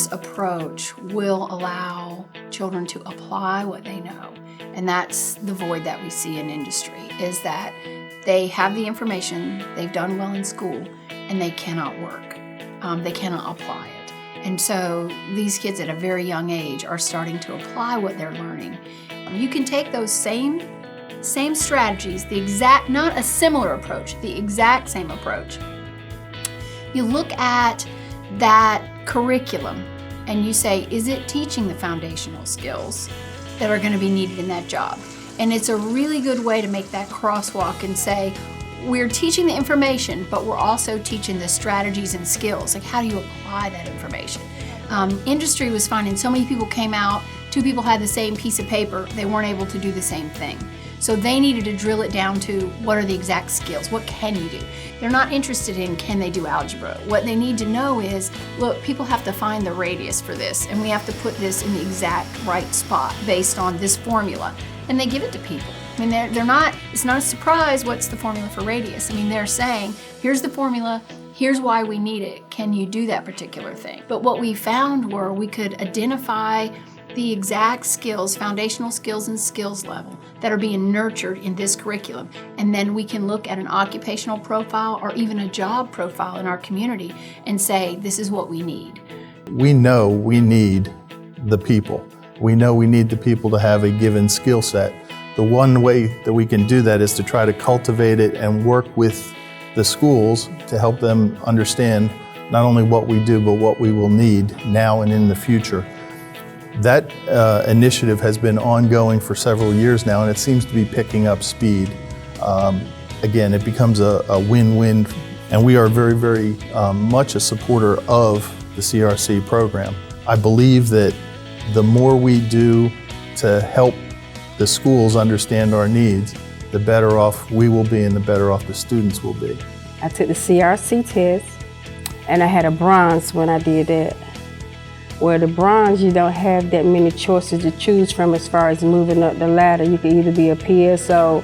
this approach will allow children to apply what they know. And that's the void that we see in industry, is that they have the information, they've done well in school, and they cannot work. They cannot apply it. And so these kids at a very young age are starting to apply what they're learning. You can take those same strategies, not a similar approach, the exact same approach. You look at that curriculum and you say, is it teaching the foundational skills that are going to be needed in that job? And it's a really good way to make that crosswalk and say, we're teaching the information, but we're also teaching the strategies and skills. Like, how do you apply that information? Industry was finding so many people came out, 2 people had the same piece of paper, they weren't able to do the same thing. So they needed to drill it down to what are the exact skills, what can you do? They're not interested in can they do algebra. What they need to know is, look, people have to find the radius for this, and we have to put this in the exact right spot based on this formula. And they give it to people. I mean, it's not a surprise what's the formula for radius. I mean, they're saying, here's the formula, here's why we need it. Can you do that particular thing? But what we found were we could identify the exact skills, foundational skills and skills level that are being nurtured in this curriculum. And then we can look at an occupational profile or even a job profile in our community and say, this is what we need. We know we need the people. We know we need the people to have a given skill set. The one way that we can do that is to try to cultivate it and work with the schools to help them understand not only what we do, but what we will need now and in the future. That initiative has been ongoing for several years now, and it seems to be picking up speed. Again, it becomes a win-win, and we are very, very much a supporter of the CRC program. I believe that the more we do to help the schools understand our needs, the better off we will be and the better off the students will be. I took the CRC test, and I had a bronze when I did that. Where the bronze, you don't have that many choices to choose from as far as moving up the ladder. You could either be a PSO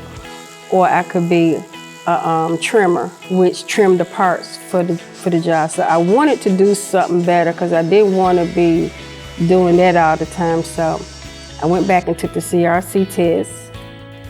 or I could be a trimmer, which trimmed the parts for the job. So I wanted to do something better because I didn't want to be doing that all the time. So I went back and took the CRC test,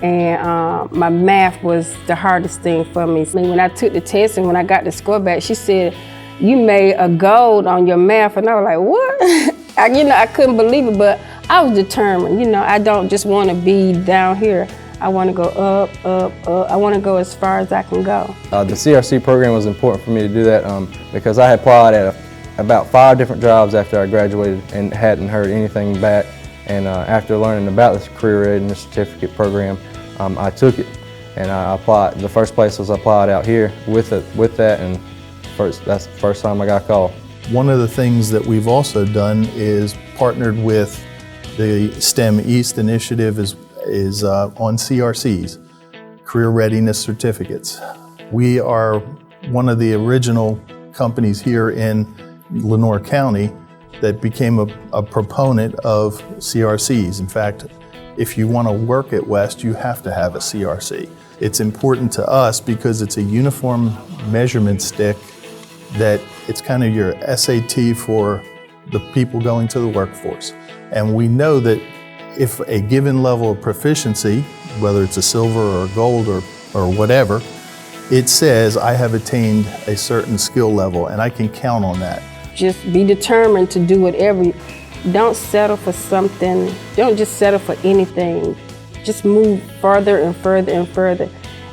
and my math was the hardest thing for me. I mean, when I took the test and when I got the score back, she said, you made a gold on your math, and I was like, what? I couldn't believe it, but I was determined. I don't just want to be down here. I want to go up, up, up. I want to go as far as I can go. The CRC program was important for me to do that because I had applied at about 5 different jobs after I graduated and hadn't heard anything back. And after learning about this career readiness certificate program, I took it and I applied. The first place was applied out here with that, and that's the first time I got called. One of the things that we've also done is partnered with the STEM East initiative is on CRCs, Career Readiness Certificates. We are one of the original companies here in Lenoir County that became a proponent of CRCs. In fact, if you want to work at West, you have to have a CRC. It's important to us because it's a uniform measurement stick that it's kind of your SAT for the people going to the workforce. And we know that if a given level of proficiency, whether it's a silver or a gold or whatever, it says I have attained a certain skill level and I can count on that. Just be determined to do whatever. Don't settle for something. Don't just settle for anything. Just move further and further and further.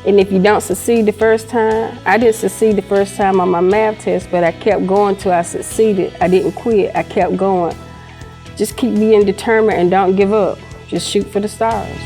And if you don't succeed the first time, I didn't succeed the first time on my math test, but I kept going till I succeeded. I didn't quit, I kept going. Just keep being determined and don't give up. Just shoot for the stars.